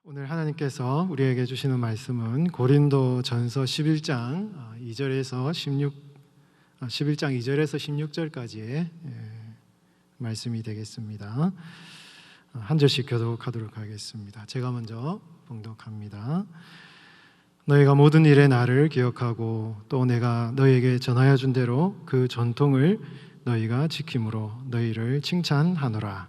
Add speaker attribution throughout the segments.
Speaker 1: 오늘 하나님께서 우리에게 주시는 말씀은 고린도전서 11장 2절에서 16절까지의 말씀이 되겠습니다. 한 절씩 교독하도록 하겠습니다. 제가 먼저 봉독합니다. 너희가 모든 일에 나를 기억하고 또 내가 너희에게 전하여 준 대로 그 전통을 너희가 지킴으로 너희를 칭찬하노라.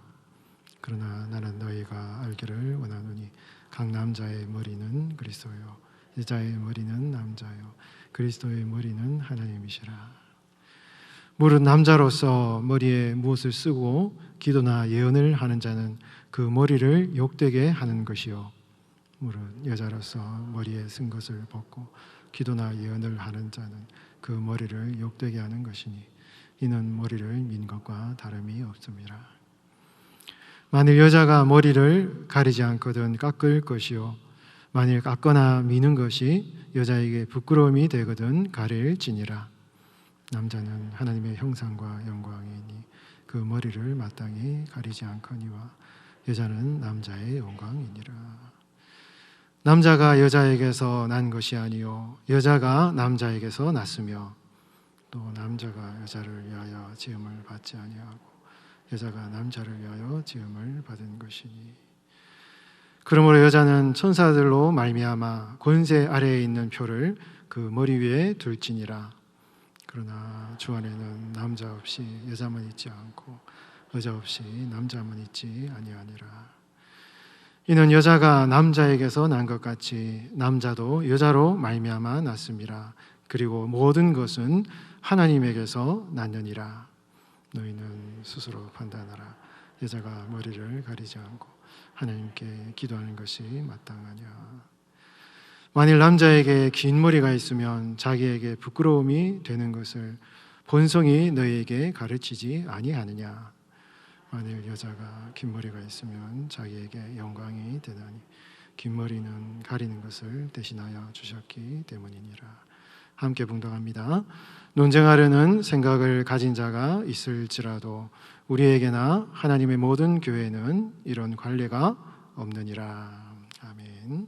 Speaker 1: 그러나 나는 너희가 알기를 원하노니 각 남자의 머리는 그리스도요 여자의 머리는 남자요 그리스도의 머리는 하나님이시라. 무릇 남자로서 머리에 무엇을 쓰고 기도나 예언을 하는 자는 그 머리를 욕되게 하는 것이요 무릇 여자로서 머리에 쓴 것을 벗고 기도나 예언을 하는 자는 그 머리를 욕되게 하는 것이니 이는 머리를 민 것과 다름이 없음이라. 만일 여자가 머리를 가리지 않거든 깎을 것이요 만일 깎거나 미는 것이 여자에게 부끄러움이 되거든 가릴지니라. 남자는 하나님의 형상과 영광이니 그 머리를 마땅히 가리지 않거니와 여자는 남자의 영광이니라. 남자가 여자에게서 난 것이 아니요 여자가 남자에게서 났으며 또 남자가 여자를 위하여 지음을 받지 아니하고 여자가 남자를 위하여 지음을 받은 것이니 그러므로 여자는 천사들로 말미암아 권세 아래에 있는 표를 그 머리 위에 둘지니라. 그러나 주 안에는 남자 없이 여자만 있지 않고 여자 없이 남자만 있지 아니하니라. 이는 여자가 남자에게서 난 것 같이 남자도 여자로 말미암아 났음이라. 그리고 모든 것은 하나님에게서 났느니라. 너희는 스스로 판단하라. 여자가 머리를 가리지 않고 하나님께 기도하는 것이 마땅하냐. 만일 남자에게 긴 머리가 있으면 자기에게 부끄러움이 되는 것을 본성이 너희에게 가르치지 아니하느냐. 만일 여자가 긴 머리가 있으면 자기에게 영광이 되나니 긴 머리는 가리는 것을 대신하여 주셨기 때문이니라. 함께 봉독합니다. 논쟁하려는 생각을 가진 자가 있을지라도 우리에게나 하나님의 모든 교회는 이런 관례가 없느니라. 아멘.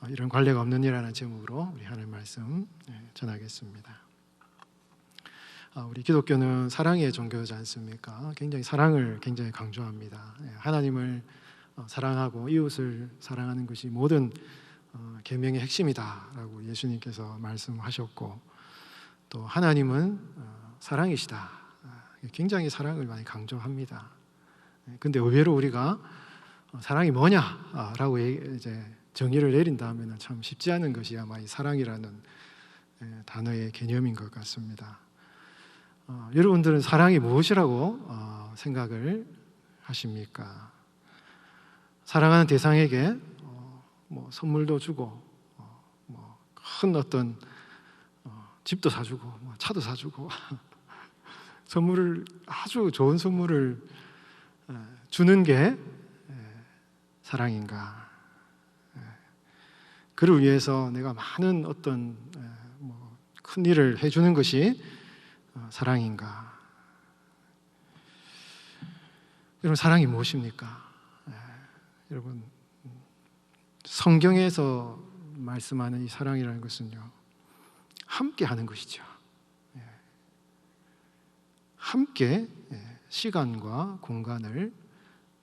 Speaker 1: 이런 관례가 없느니라는 제목으로 우리 하나님 말씀 전하겠습니다. 우리 기독교는 사랑의 종교지 않습니까? 사랑을 굉장히 강조합니다. 하나님을 사랑하고 이웃을 사랑하는 것이 모든 계명의 핵심이다라고 예수님께서 말씀하셨고 또 하나님은 사랑이시다. 굉장히 사랑을 많이 강조합니다. 근데 의외로 우리가 사랑이 뭐냐라고 이제 정의를 내린다면 참 쉽지 않은 것이 아마 이 사랑이라는 단어의 개념인 것 같습니다. 여러분들은 사랑이 무엇이라고 생각을 하십니까? 사랑하는 대상에게 선물도 주고 큰 어떤 집도 사주고 차도 사주고 선물을 아주 좋은 선물을 주는 게 사랑인가? 그를 위해서 내가 많은 어떤 큰 일을 해주는 것이 사랑인가? 여러분 사랑이 무엇입니까? 여러분 성경에서 말씀하는 이 사랑이라는 것은요 함께 하는 것이죠. 함께 시간과 공간을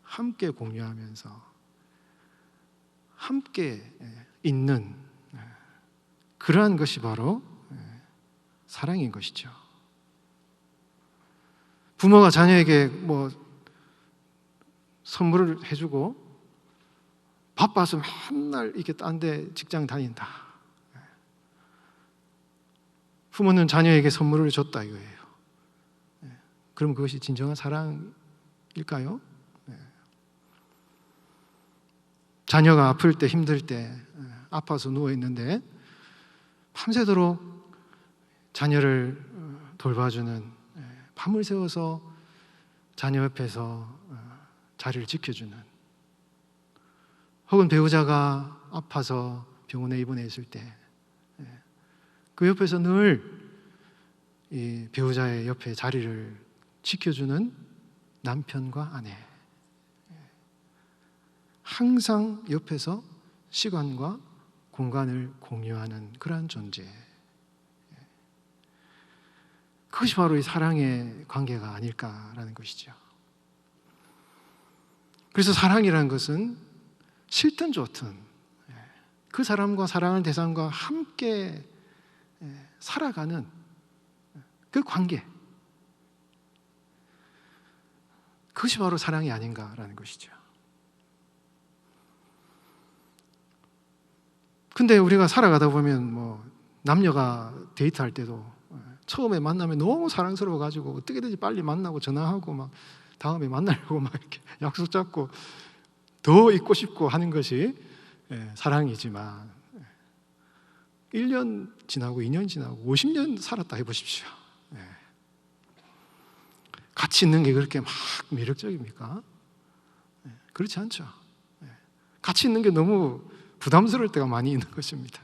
Speaker 1: 함께 공유하면서 함께 있는 그러한 것이 바로 사랑인 것이죠. 부모가 자녀에게 선물을 해주고 바빠서 맨날 이렇게 딴 데 직장 다닌다. 부모는 자녀에게 선물을 줬다 이거예요. 그럼 그것이 진정한 사랑일까요? 자녀가 아플 때 힘들 때 아파서 누워있는데 밤새도록 자녀를 돌봐주는 밤을 새워서 자녀 옆에서 자리를 지켜주는 혹은 배우자가 아파서 병원에 입원해 있을 때 그 옆에서 늘 이 배우자의 옆에 자리를 지켜주는 남편과 아내 항상 옆에서 시간과 공간을 공유하는 그러한 존재. 그것이 바로 이 사랑의 관계가 아닐까라는 것이죠. 그래서 사랑이라는 것은 싫든 좋든 그 사람과 사랑하는 대상과 함께 살아가는 그 관계, 그것이 바로 사랑이 아닌가라는 것이죠. 근데 우리가 살아가다 보면 남녀가 데이트할 때도 처음에 만나면 너무 사랑스러워가지고 어떻게든지 빨리 만나고 전화하고 막 다음에 만나려고 막 이렇게 약속 잡고 더 있고 싶고 하는 것이 사랑이지만 1년 지나고 2년 지나고 50년 살았다 해보십시오. 같이 있는 게 그렇게 막 매력적입니까? 그렇지 않죠. 같이 있는 게 너무 부담스러울 때가 많이 있는 것입니다.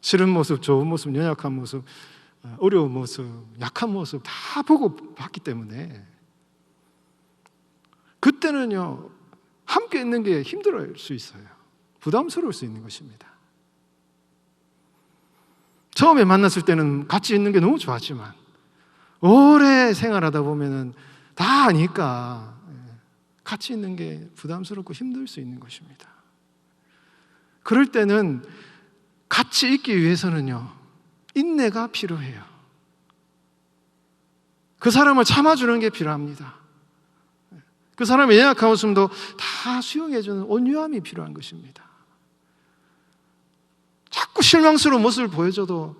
Speaker 1: 싫은 모습, 좋은 모습, 연약한 모습, 어려운 모습, 약한 모습 다 보고 봤기 때문에 그때는요 함께 있는 게 힘들 수 있어요. 부담스러울 수 있는 것입니다. 처음에 만났을 때는 같이 있는 게 너무 좋았지만 오래 생활하다 보면은 다 아니까 같이 있는 게 부담스럽고 힘들 수 있는 것입니다. 그럴 때는 같이 있기 위해서는요 인내가 필요해요. 그 사람을 참아주는 게 필요합니다. 그 사람의 연약한 모습도 다 수용해주는 온유함이 필요한 것입니다. 자꾸 실망스러운 모습을 보여줘도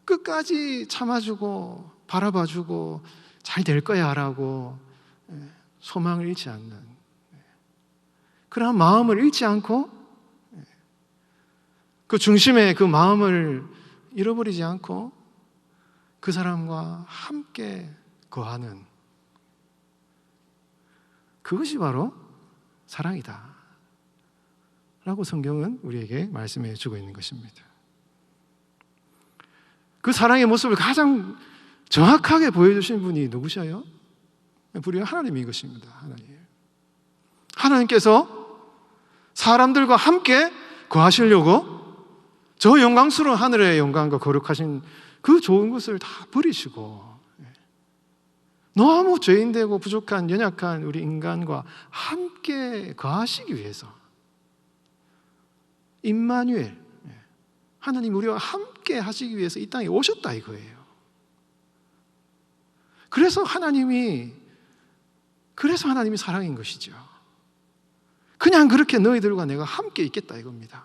Speaker 1: 끝까지 참아주고 바라봐주고 잘 될 거야 라고 소망을 잃지 않는 그러한 마음을 잃지 않고 그 중심에 그 마음을 잃어버리지 않고 그 사람과 함께 거하는 그것이 바로 사랑이다 라고 성경은 우리에게 말씀해 주고 있는 것입니다. 그 사랑의 모습을 가장 정확하게 보여주신 분이 누구셔요? 우리 하나님인 것입니다. 하나님께서 사람들과 함께 거하시려고 저 영광스러운 하늘의 영광과 거룩하신 그 좋은 것을 다 버리시고 너무 죄인되고 부족한 연약한 우리 인간과 함께 거하시기 위해서 임마누엘, 하나님 우리와 함께 하시기 위해서 이 땅에 오셨다 이거예요. 그래서 하나님이 사랑인 것이죠. 그냥 그렇게 너희들과 내가 함께 있겠다 이겁니다.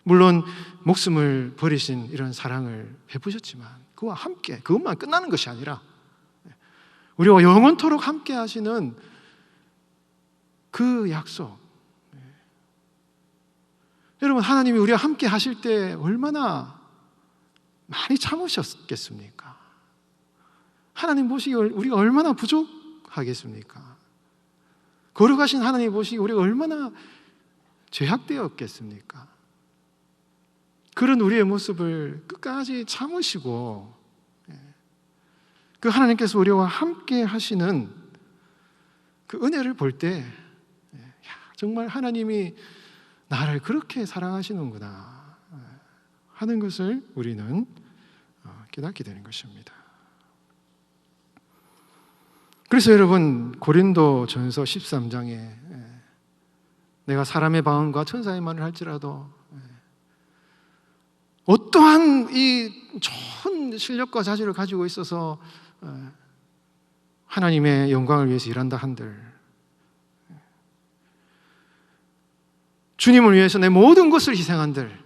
Speaker 1: 물론 목숨을 버리신 이런 사랑을 베푸셨지만 그와 함께 그것만 끝나는 것이 아니라 우리와 영원토록 함께 하시는 그 약속. 여러분 하나님이 우리와 함께 하실 때 얼마나 많이 참으셨겠습니까? 하나님 보시기 우리가 얼마나 부족하겠습니까? 거룩하신 하나님 보시기 우리가 얼마나 죄악되었겠습니까? 그런 우리의 모습을 끝까지 참으시고 그 하나님께서 우리와 함께 하시는 그 은혜를 볼 때 정말 하나님이 나를 그렇게 사랑하시는구나 하는 것을 우리는 깨닫게 되는 것입니다. 그래서 여러분 고린도전서 13장에 내가 사람의 방언과 천사의 말을 할지라도 어떠한 이 좋은 실력과 자질을 가지고 있어서 하나님의 영광을 위해서 일한다 한들 주님을 위해서 내 모든 것을 희생한들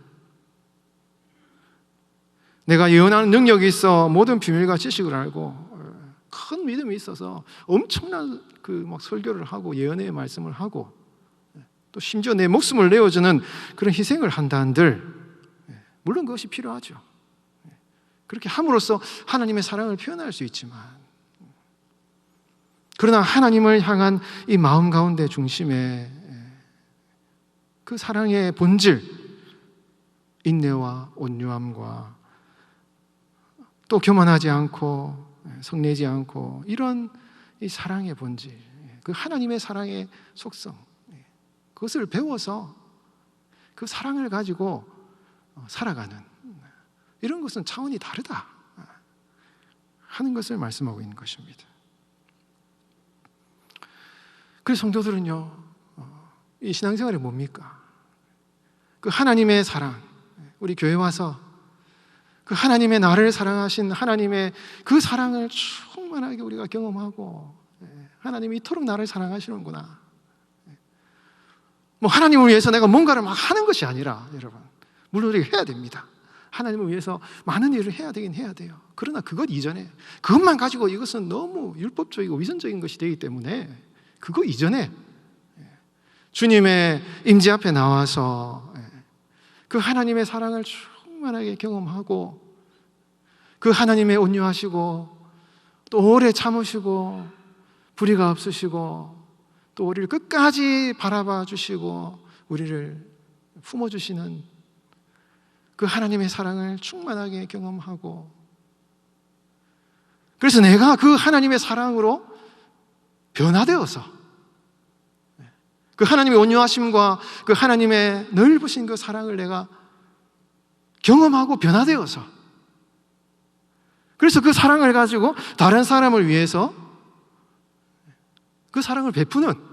Speaker 1: 내가 예언하는 능력이 있어 모든 비밀과 지식을 알고 큰 믿음이 있어서 엄청난 막 설교를 하고 예언의 말씀을 하고 또 심지어 내 목숨을 내어주는 그런 희생을 한다 한들 물론 그것이 필요하죠. 그렇게 함으로써 하나님의 사랑을 표현할 수 있지만 그러나 하나님을 향한 이 마음 가운데 중심에 그 사랑의 본질, 인내와 온유함과 또 교만하지 않고 성내지 않고 이런 이 사랑의 본질, 그 하나님의 사랑의 속성, 그것을 배워서 그 사랑을 가지고 살아가는, 이런 것은 차원이 다르다 하는 것을 말씀하고 있는 것입니다. 그래서 성도들은요, 이 신앙생활이 뭡니까? 그 하나님의 사랑, 우리 교회 와서 그 하나님의 나를 사랑하신 하나님의 그 사랑을 충만하게 우리가 경험하고, 하나님이 이토록 나를 사랑하시는구나. 뭐 하나님을 위해서 내가 뭔가를 막 하는 것이 아니라, 여러분, 물론 우리가 해야 됩니다. 하나님을 위해서 많은 일을 해야 되긴 해야 돼요. 그러나 그것 이전에, 그것만 가지고 이것은 너무 율법적이고 위선적인 것이 되기 때문에 그거 이전에 주님의 임재 앞에 나와서 그 하나님의 사랑을 충만하게 경험하고, 그 하나님의 온유하시고 또 오래 참으시고 불의가 없으시고 또 우리를 끝까지 바라봐 주시고 우리를 품어주시는 그 하나님의 사랑을 충만하게 경험하고, 그래서 내가 그 하나님의 사랑으로 변화되어서 그 하나님의 온유하심과 그 하나님의 넓으신 그 사랑을 내가 경험하고 변화되어서, 그래서 그 사랑을 가지고 다른 사람을 위해서 그 사랑을 베푸는,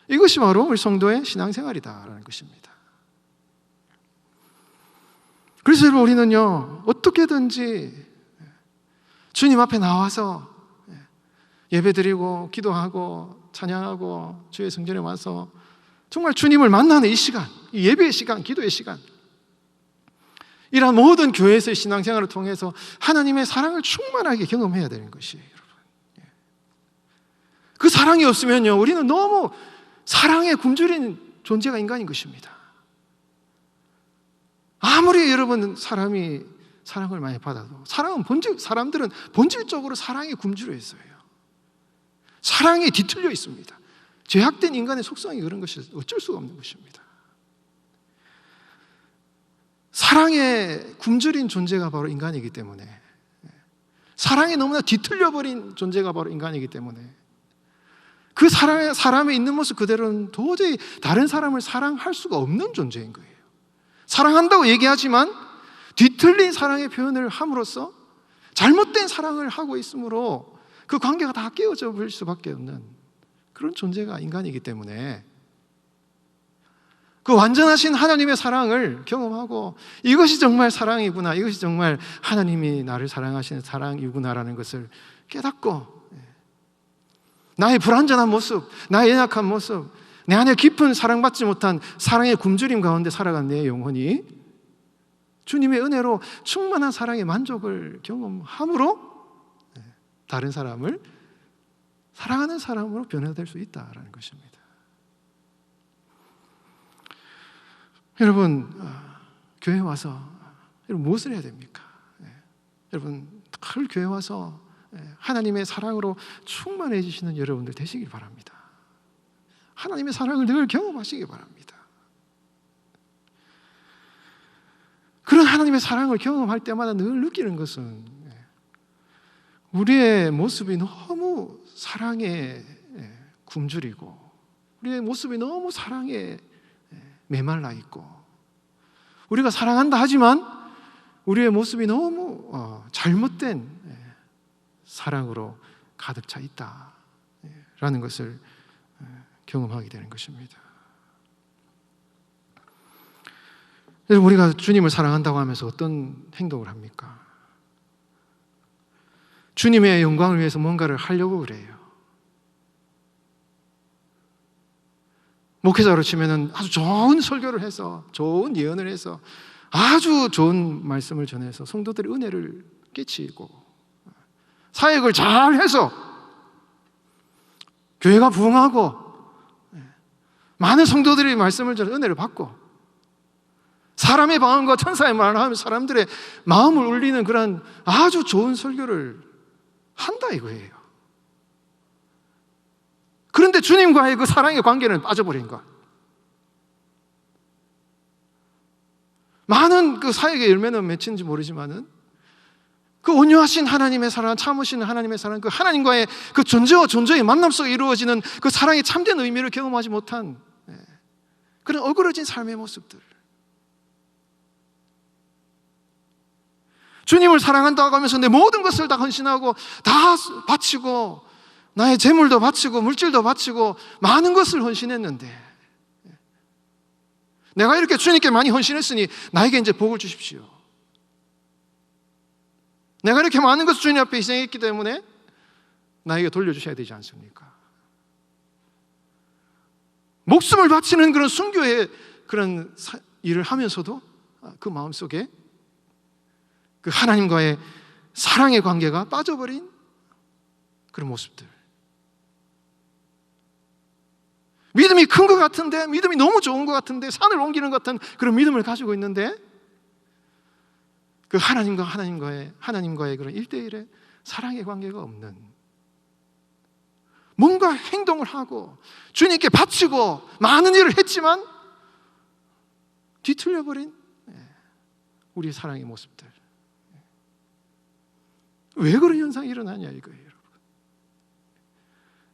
Speaker 1: 이것이 바로 우리 성도의 신앙생활이다라는 것입니다. 그래서 여러분, 우리는요, 어떻게든지 주님 앞에 나와서 예배드리고 기도하고 찬양하고 주의 성전에 와서 정말 주님을 만나는 이 시간, 이 예배의 시간, 기도의 시간, 이러한 모든 교회에서의 신앙생활을 통해서 하나님의 사랑을 충만하게 경험해야 되는 것이에요, 여러분. 그 사랑이 없으면요, 우리는 너무 사랑에 굶주린 존재가 인간인 것입니다. 아무리 여러분 사람이 사랑을 많이 받아도 사람들은 본질적으로 사랑에 굶주려 있어요. 사랑이 뒤틀려 있습니다. 죄악된 인간의 속성이 그런 것이 어쩔 수가 없는 것입니다. 사랑에 굶주린 존재가 바로 인간이기 때문에, 사랑에 너무나 뒤틀려버린 존재가 바로 인간이기 때문에, 그 사람의 있는 모습 그대로는 도저히 다른 사람을 사랑할 수가 없는 존재인 거예요. 사랑한다고 얘기하지만 뒤틀린 사랑의 표현을 함으로써 잘못된 사랑을 하고 있으므로 그 관계가 다 깨어져 버릴 수밖에 없는 그런 존재가 인간이기 때문에, 그 완전하신 하나님의 사랑을 경험하고 이것이 정말 사랑이구나, 이것이 정말 하나님이 나를 사랑하시는 사랑이구나라는 것을 깨닫고, 나의 불완전한 모습, 나의 연약한 모습, 내 안에 깊은 사랑받지 못한 사랑의 굶주림 가운데 살아간 내 영혼이 주님의 은혜로 충만한 사랑의 만족을 경험함으로 다른 사람을 사랑하는 사람으로 변화될 수 있다는 것입니다. 여러분, 교회 와서 여러분 무엇을 해야 됩니까? 여러분, 늘 교회 와서 하나님의 사랑으로 충만해지시는 여러분들 되시길 바랍니다. 하나님의 사랑을 늘 경험하시기 바랍니다. 그런 하나님의 사랑을 경험할 때마다 늘 느끼는 것은 우리의 모습이 너무 사랑에 굶주리고 우리의 모습이 너무 사랑에 메말라 있고, 우리가 사랑한다 하지만 우리의 모습이 너무 잘못된 사랑으로 가득 차 있다라는 것을 경험하게 되는 것입니다. 여러분, 우리가 주님을 사랑한다고 하면서 어떤 행동을 합니까? 주님의 영광을 위해서 뭔가를 하려고 그래요. 목회자로 치면은 아주 좋은 설교를 해서, 좋은 예언을 해서, 아주 좋은 말씀을 전해서 성도들의 은혜를 끼치고, 사역을 잘 해서 교회가 부흥하고 많은 성도들이 말씀을 전해 은혜를 받고, 사람의 방언과 천사의 말을 하면서 사람들의 마음을 울리는 그런 아주 좋은 설교를 한다 이거예요. 그런데 주님과의 그 사랑의 관계는 빠져버린 것. 많은 그 사역의 열매는 맺힌지 모르지만은 그 온유하신 하나님의 사랑, 참으시는 하나님의 사랑, 그 하나님과의 그 존재와 존재의 만남 속에 이루어지는 그 사랑의 참된 의미를 경험하지 못한 그런 어그러진 삶의 모습들. 주님을 사랑한다고 하면서 내 모든 것을 다 헌신하고 다 바치고 나의 재물도 바치고 물질도 바치고 많은 것을 헌신했는데, 내가 이렇게 주님께 많이 헌신했으니 나에게 이제 복을 주십시오. 내가 이렇게 많은 것을 주님 앞에 희생했기 때문에 나에게 돌려주셔야 되지 않습니까? 목숨을 바치는 그런 순교의 그런 일을 하면서도 그 마음속에 그 하나님과의 사랑의 관계가 빠져버린 그런 모습들. 믿음이 큰 것 같은데, 믿음이 너무 좋은 것 같은데, 산을 옮기는 것 같은 그런 믿음을 가지고 있는데 그 하나님과의 그런 1대1의 사랑의 관계가 없는, 뭔가 행동을 하고 주님께 바치고 많은 일을 했지만 뒤틀려버린 우리의 사랑의 모습들. 왜 그런 현상이 일어나냐 이거예요, 여러분.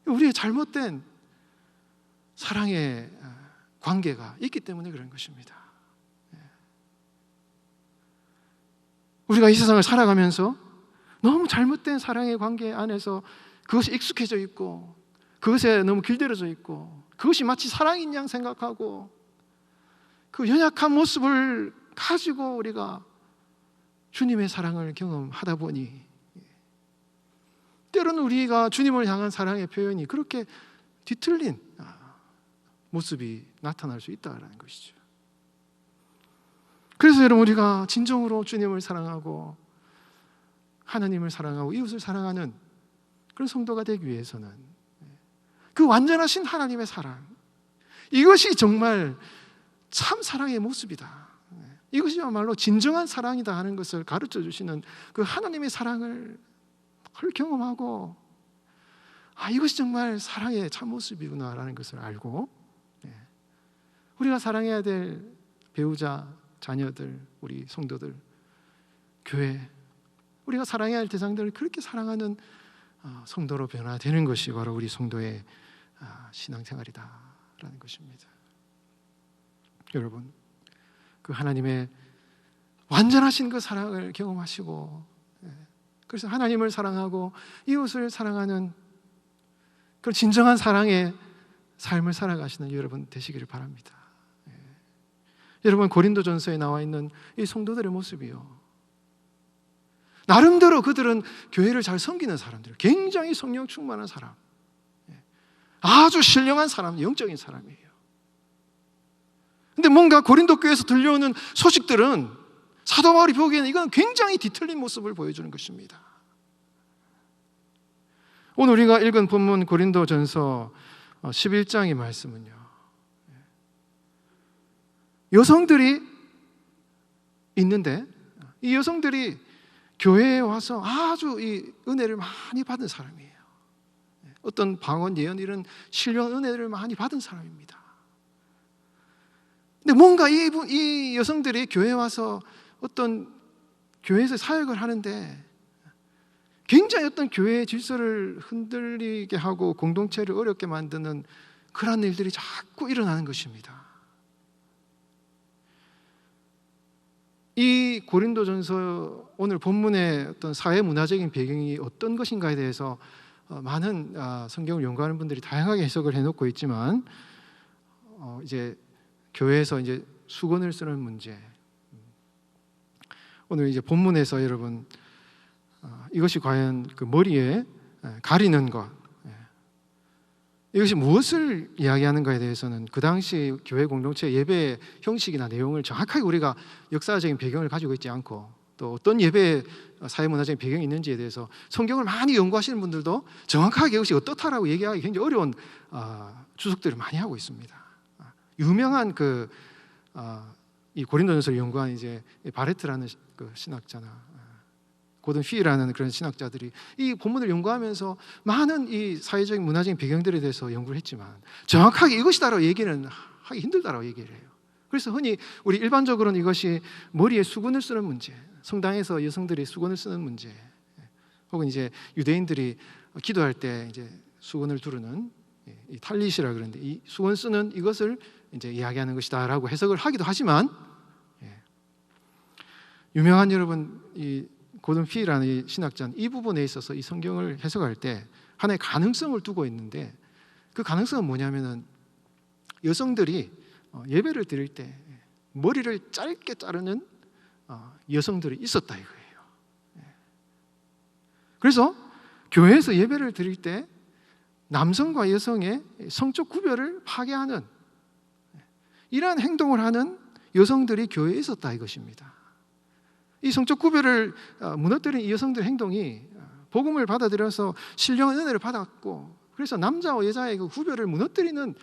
Speaker 1: 우리의 잘못된 사랑의 관계가 있기 때문에 그런 것입니다. 우리가 이 세상을 살아가면서 너무 잘못된 사랑의 관계 안에서 그것이 익숙해져 있고 그것에 너무 길들여져 있고 그것이 마치 사랑인 양 생각하고 그 연약한 모습을 가지고 우리가 주님의 사랑을 경험하다 보니 때로는 우리가 주님을 향한 사랑의 표현이 그렇게 뒤틀린 모습이 나타날 수 있다는 것이죠. 그래서 여러분, 우리가 진정으로 주님을 사랑하고 하나님을 사랑하고 이웃을 사랑하는 그런 성도가 되기 위해서는 그 완전하신 하나님의 사랑, 이것이 정말 참 사랑의 모습이다, 이것이야말로 진정한 사랑이다 하는 것을 가르쳐 주시는 그 하나님의 사랑을 경험하고, 이것이 정말 사랑의 참 모습이구나라는 것을 알고 우리가 사랑해야 될 배우자, 자녀들, 우리 성도들, 교회, 우리가 사랑해야 할 대상들을 그렇게 사랑하는 성도로 변화되는 것이 바로 우리 성도의 신앙생활이다라는 것입니다. 여러분, 그 하나님의 완전하신 그 사랑을 경험하시고, 그래서 하나님을 사랑하고 이웃을 사랑하는 그런 진정한 사랑의 삶을 살아가시는 여러분 되시기를 바랍니다. 여러분, 고린도전서에 나와 있는 이 성도들의 모습이요, 나름대로 그들은 교회를 잘 섬기는 사람들, 굉장히 성령 충만한 사람, 아주 신령한 사람, 영적인 사람이에요. 근데 뭔가 고린도 교회에서 들려오는 소식들은 사도 바울이 보기에는 이건 굉장히 뒤틀린 모습을 보여주는 것입니다. 오늘 우리가 읽은 본문 고린도전서 11장의 말씀은요, 여성들이 있는데 이 여성들이 교회에 와서 아주 이 은혜를 많이 받은 사람이에요. 어떤 방언, 예언, 이런 신령한 은혜를 많이 받은 사람입니다. 근데 뭔가 이 여성들이 교회에 와서 어떤 교회에서 사역을 하는데 굉장히 어떤 교회의 질서를 흔들리게 하고 공동체를 어렵게 만드는 그런 일들이 자꾸 일어나는 것입니다. 이 고린도전서 오늘 본문의 어떤 사회 문화적인 배경이 어떤 것인가에 대해서 많은 성경을 연구하는 분들이 다양하게 해석을 해놓고 있지만, 이제 교회에서 이제 수건을 쓰는 문제, 오늘 이제 본문에서 여러분 이것이 과연 그 머리에 가리는 것, 이것이 무엇을 이야기하는가에 대해서는 그 당시 교회 공동체 예배 형식이나 내용을 정확하게 우리가 역사적인 배경을 가지고 있지 않고, 또 어떤 예배 사회문화적인 배경이 있는지에 대해서 성경을 많이 연구하시는 분들도 정확하게 이것이 어떻다라고 얘기하기 굉장히 어려운 주석들을 많이 하고 있습니다. 유명한 이 고린도전서를 연구한 이제 바레트라는 그 신학자나 고든 휘라는 그런 신학자들이 이 본문을 연구하면서 많은 이 사회적인 문화적인 배경들에 대해서 연구를 했지만 정확하게 이것이다라고 얘기는 하기 힘들다라고 얘기를 해요. 그래서 흔히 우리 일반적으로는 이것이 머리에 수건을 쓰는 문제, 성당에서 여성들이 수건을 쓰는 문제, 혹은 이제 유대인들이 기도할 때 이제 수건을 두르는 이 탈릿이라 그러는데, 이 수건 쓰는 이것을 이제 이야기하는 것이다라고 해석을 하기도 하지만, 유명한 여러분 이 고든 피라는 이 신학자는 이 부분에 있어서 이 성경을 해석할 때 하나의 가능성을 두고 있는데, 그 가능성은 뭐냐면은 여성들이 예배를 드릴 때 머리를 짧게 자르는 여성들이 있었다 이거예요. 그래서 교회에서 예배를 드릴 때 남성과 여성의 성적 구별을 파괴하는 이러한 행동을 하는 여성들이 교회에 있었다 이것입니다. 이 성적 구별을 무너뜨린 이 여성들의 행동이 복음을 받아들여서 신령한 은혜를 받았고, 그래서 남자와 여자의 그 구별을 무너뜨리는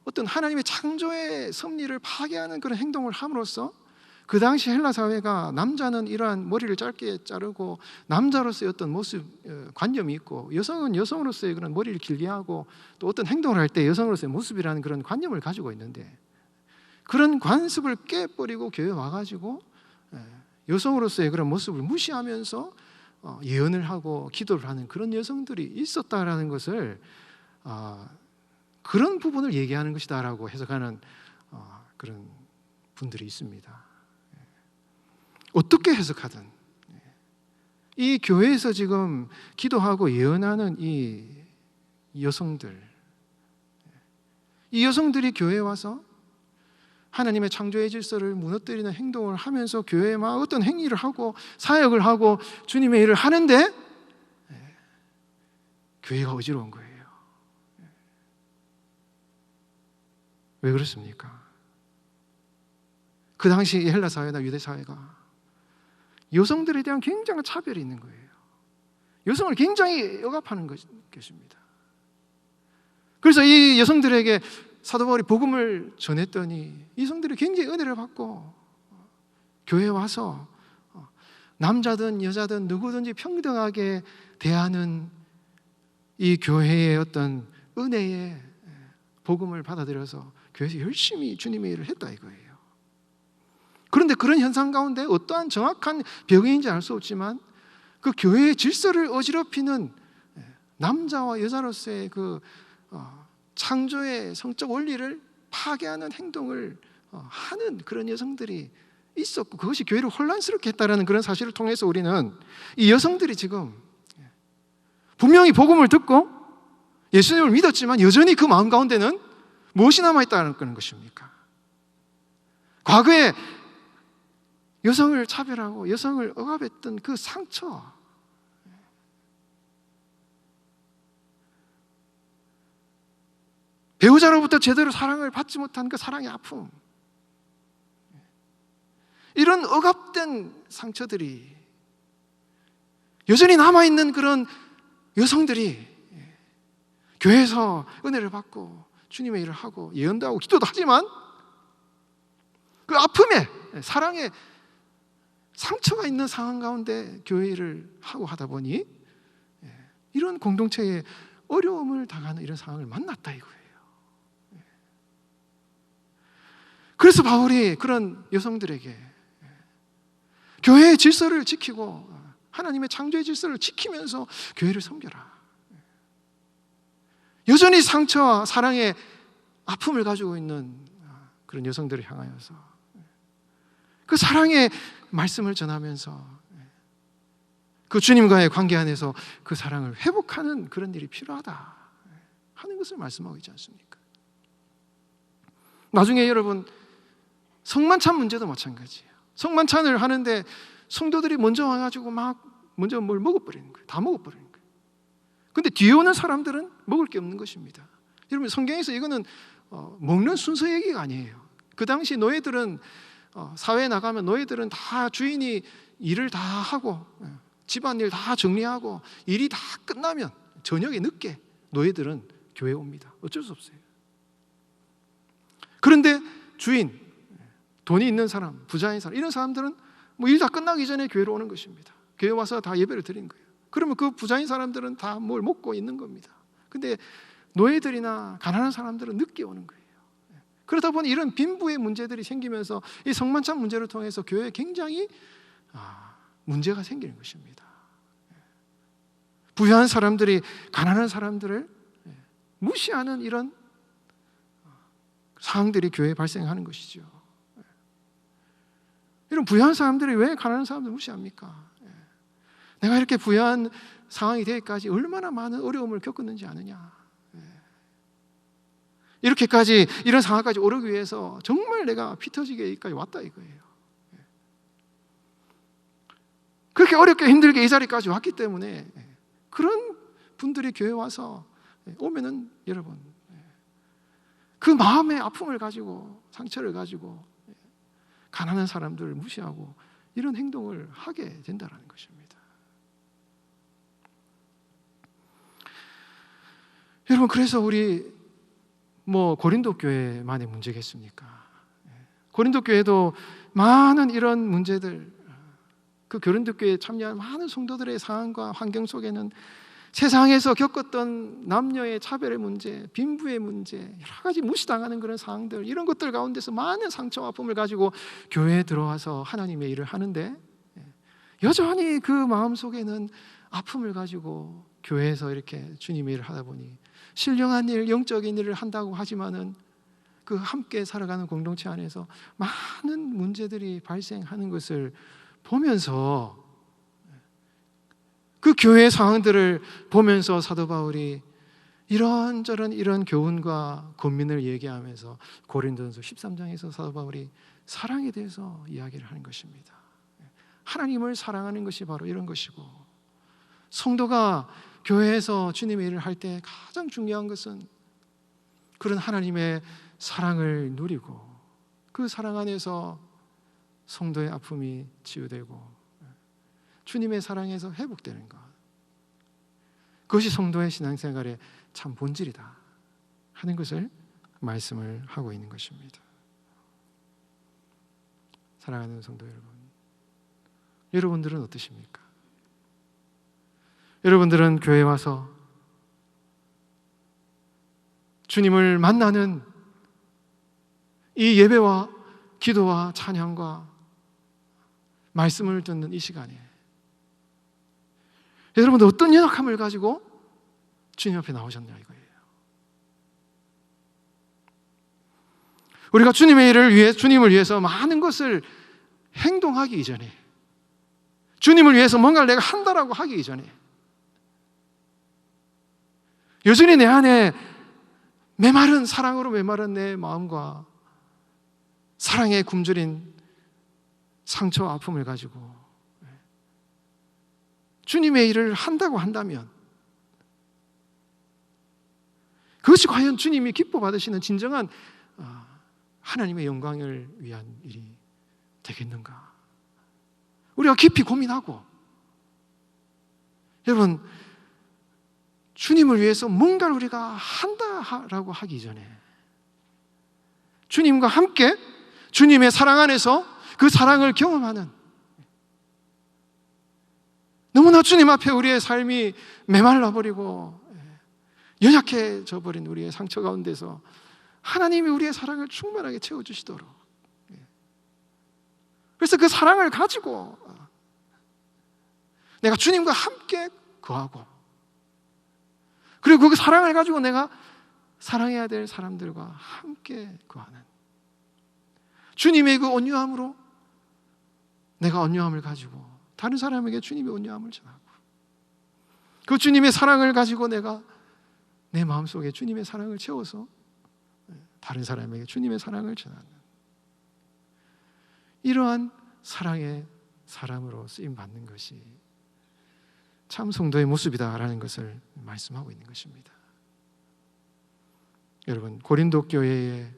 Speaker 1: 어떤 하나님의 창조의 섭리를 파괴하는 그런 행동을 함으로써 그 당시 헬라 사회가 남자는 이러한 머리를 짧게 자르고 남자로서의 어떤 모습, 관념이 있고, 여성은 여성으로서의 그런 머리를 길게 하고 또 어떤 행동을 할 때 여성으로서의 모습이라는 그런 관념을 가지고 있는데, 그런 관습을 깨버리고 교회에 와가지고 여성으로서의 그런 모습을 무시하면서 예언을 하고 기도를 하는 그런 여성들이 있었다라는 것을, 그런 부분을 얘기하는 것이다라고 해석하는 그런 분들이 있습니다. 어떻게 해석하든 이 교회에서 지금 기도하고 예언하는 이 여성들, 이 여성들이 교회에 와서 하나님의 창조의 질서를 무너뜨리는 행동을 하면서 교회에 막 어떤 행위를 하고 사역을 하고 주님의 일을 하는데 교회가 어지러운 거예요. 왜 그렇습니까? 그 당시 헬라 사회나 유대 사회가 여성들에 대한 굉장한 차별이 있는 거예요. 여성을 굉장히 억압하는 것입니다. 그래서 이 여성들에게 사도 바울이 복음을 전했더니 이 성들이 굉장히 은혜를 받고 교회에 와서 남자든 여자든 누구든지 평등하게 대하는 이 교회의 어떤 은혜의 복음을 받아들여서 교회에서 열심히 주님의 일을 했다 이거예요. 그런데 그런 현상 가운데 어떠한 정확한 병인지 알 수 없지만 그 교회의 질서를 어지럽히는 남자와 여자로서의 그 창조의 성적 원리를 파괴하는 행동을 하는 그런 여성들이 있었고, 그것이 교회를 혼란스럽게 했다는 그런 사실을 통해서 우리는 이 여성들이 지금 분명히 복음을 듣고 예수님을 믿었지만 여전히 그 마음 가운데는 무엇이 남아있다는 것입니까? 과거에 여성을 차별하고 여성을 억압했던 그 상처, 배우자로부터 제대로 사랑을 받지 못한 그 사랑의 아픔, 이런 억압된 상처들이 여전히 남아있는 그런 여성들이 교회에서 은혜를 받고 주님의 일을 하고 예언도 하고 기도도 하지만 그 아픔에 사랑에 상처가 있는 상황 가운데 교회 일을 하고 하다 보니 이런 공동체에 어려움을 당하는 이런 상황을 만났다 이거예요. 그래서 바울이 그런 여성들에게 교회의 질서를 지키고 하나님의 창조의 질서를 지키면서 교회를 섬겨라. 여전히 상처와 사랑의 아픔을 가지고 있는 그런 여성들을 향하여서 그 사랑의 말씀을 전하면서 그 주님과의 관계 안에서 그 사랑을 회복하는 그런 일이 필요하다 하는 것을 말씀하고 있지 않습니까? 나중에 여러분 성만찬 문제도 마찬가지예요. 성만찬을 하는데 성도들이 먼저 와가지고 막 먼저 뭘 먹어버리는 거예요. 다 먹어버리는 거예요. 근데 뒤에 오는 사람들은 먹을 게 없는 것입니다. 여러분 성경에서 이거는 먹는 순서 얘기가 아니에요. 그 당시 노예들은 사회에 나가면 노예들은 다 주인이 일을 다 하고 집안일 다 정리하고 일이 다 끝나면 저녁에 늦게 노예들은 교회에 옵니다. 어쩔 수 없어요. 그런데 주인, 돈이 있는 사람, 부자인 사람, 이런 사람들은 뭐 일 다 끝나기 전에 교회로 오는 것입니다. 교회 와서 다 예배를 드린 거예요. 그러면 그 부자인 사람들은 다 뭘 먹고 있는 겁니다. 근데 노예들이나 가난한 사람들은 늦게 오는 거예요. 그러다 보니 이런 빈부의 문제들이 생기면서 이 성만찬 문제를 통해서 교회에 굉장히 문제가 생기는 것입니다. 부유한 사람들이 가난한 사람들을 무시하는 이런 상황들이 교회에 발생하는 것이죠. 이런 부유한 사람들이 왜 가난한 사람들을 무시합니까? 내가 이렇게 부유한 상황이 되기까지 얼마나 많은 어려움을 겪었는지 아느냐. 이렇게까지 이런 상황까지 오르기 위해서 정말 내가 피 터지게까지 왔다 이거예요. 그렇게 어렵게 힘들게 이 자리까지 왔기 때문에 그런 분들이 교회에 와서 오면은 여러분 그 마음의 아픔을 가지고 상처를 가지고 가난한 사람들을 무시하고 이런 행동을 하게 된다는 것입니다. 여러분, 그래서 우리 고린도 교회만의 문제겠습니까? 고린도 교회도 많은 이런 문제들, 그 고린도 교회에 참여한 많은 성도들의 상황과 환경 속에는 세상에서 겪었던 남녀의 차별의 문제, 빈부의 문제, 여러 가지 무시당하는 그런 상황들, 이런 것들 가운데서 많은 상처와 아픔을 가지고 교회에 들어와서 하나님의 일을 하는데 여전히 그 마음속에는 아픔을 가지고 교회에서 이렇게 주님의 일을 하다 보니 신령한 일, 영적인 일을 한다고 하지만은 그 함께 살아가는 공동체 안에서 많은 문제들이 발생하는 것을 보면서, 그 교회의 상황들을 보면서 사도 바울이 이런저런 이런 교훈과 고민을 얘기하면서 고린도전서 13장에서 사도 바울이 사랑에 대해서 이야기를 하는 것입니다. 하나님을 사랑하는 것이 바로 이런 것이고, 성도가 교회에서 주님의 일을 할 때 가장 중요한 것은 그런 하나님의 사랑을 누리고 그 사랑 안에서 성도의 아픔이 치유되고 주님의 사랑에서 회복되는 것, 그것이 성도의 신앙생활의 참 본질이다 하는 것을 말씀을 하고 있는 것입니다. 사랑하는 성도 여러분, 여러분들은 어떠십니까? 여러분들은 교회에 와서 주님을 만나는 이 예배와 기도와 찬양과 말씀을 듣는 이 시간에 여러분들 어떤 연약함을 가지고 주님 앞에 나오셨냐 이거예요. 우리가 주님의 일을 위해, 주님을 위해서 많은 것을 행동하기 이전에, 주님을 위해서 뭔가를 내가 한다라고 하기 이전에 여전히 내 안에 메마른, 사랑으로 메마른 내 마음과 사랑에 굶주린 상처와 아픔을 가지고 주님의 일을 한다고 한다면 그것이 과연 주님이 기뻐 받으시는 진정한 하나님의 영광을 위한 일이 되겠는가? 우리가 깊이 고민하고, 여러분, 주님을 위해서 뭔가를 우리가 한다라고 하기 전에 주님과 함께 주님의 사랑 안에서 그 사랑을 경험하는, 너무나 주님 앞에 우리의 삶이 메말라버리고 연약해져 버린 우리의 상처 가운데서 하나님이 우리의 사랑을 충만하게 채워주시도록, 그래서 그 사랑을 가지고 내가 주님과 함께 거하고, 그리고 그 사랑을 가지고 내가 사랑해야 될 사람들과 함께 거하는, 주님의 그 온유함으로 내가 온유함을 가지고 다른 사람에게 주님의 온유함을 전하고, 그 주님의 사랑을 가지고 내가 내 마음속에 주님의 사랑을 채워서 다른 사람에게 주님의 사랑을 전하는, 이러한 사랑의 사람으로 쓰임받는 것이 참 성도의 모습이다라는 것을 말씀하고 있는 것입니다. 여러분, 고린도 교회에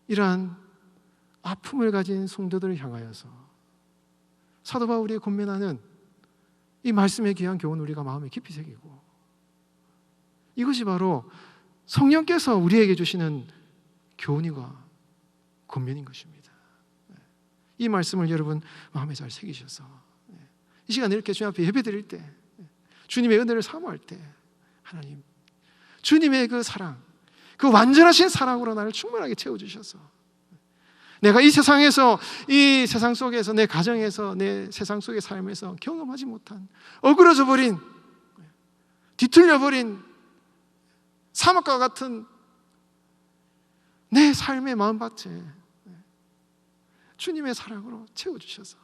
Speaker 1: 이러한 아픔을 가진 성도들을 향하여서 사도 바울이 권면하는 이 말씀의 귀한 교훈을 우리가 마음에 깊이 새기고, 이것이 바로 성령께서 우리에게 주시는 교훈이고 권면인 것입니다. 이 말씀을 여러분 마음에 잘 새기셔서 이 시간에 이렇게 주님 앞에 예배드릴 때, 주님의 은혜를 사모할 때, 하나님, 주님의 그 사랑, 그 완전하신 사랑으로 나를 충만하게 채워주셔서 내가 이 세상에서, 이 세상 속에서, 내 가정에서, 내 세상 속의 삶에서 경험하지 못한, 어그러져 버린, 뒤틀려 버린 사막과 같은 내 삶의 마음밭에 주님의 사랑으로 채워주셔서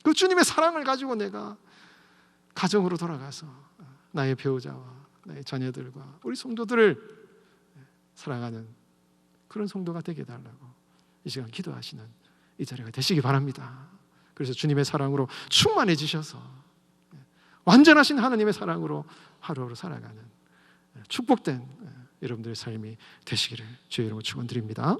Speaker 1: 그 주님의 사랑을 가지고 내가 가정으로 돌아가서 나의 배우자와 나의 자녀들과 우리 성도들을 사랑하는 그런 성도가 되게 해달라고 이 시간 기도하시는 이 자리가 되시기 바랍니다. 그래서 주님의 사랑으로 충만해지셔서 완전하신 하나님의 사랑으로 하루하루 살아가는 축복된 여러분들의 삶이 되시기를 주의 이름으로 축원드립니다.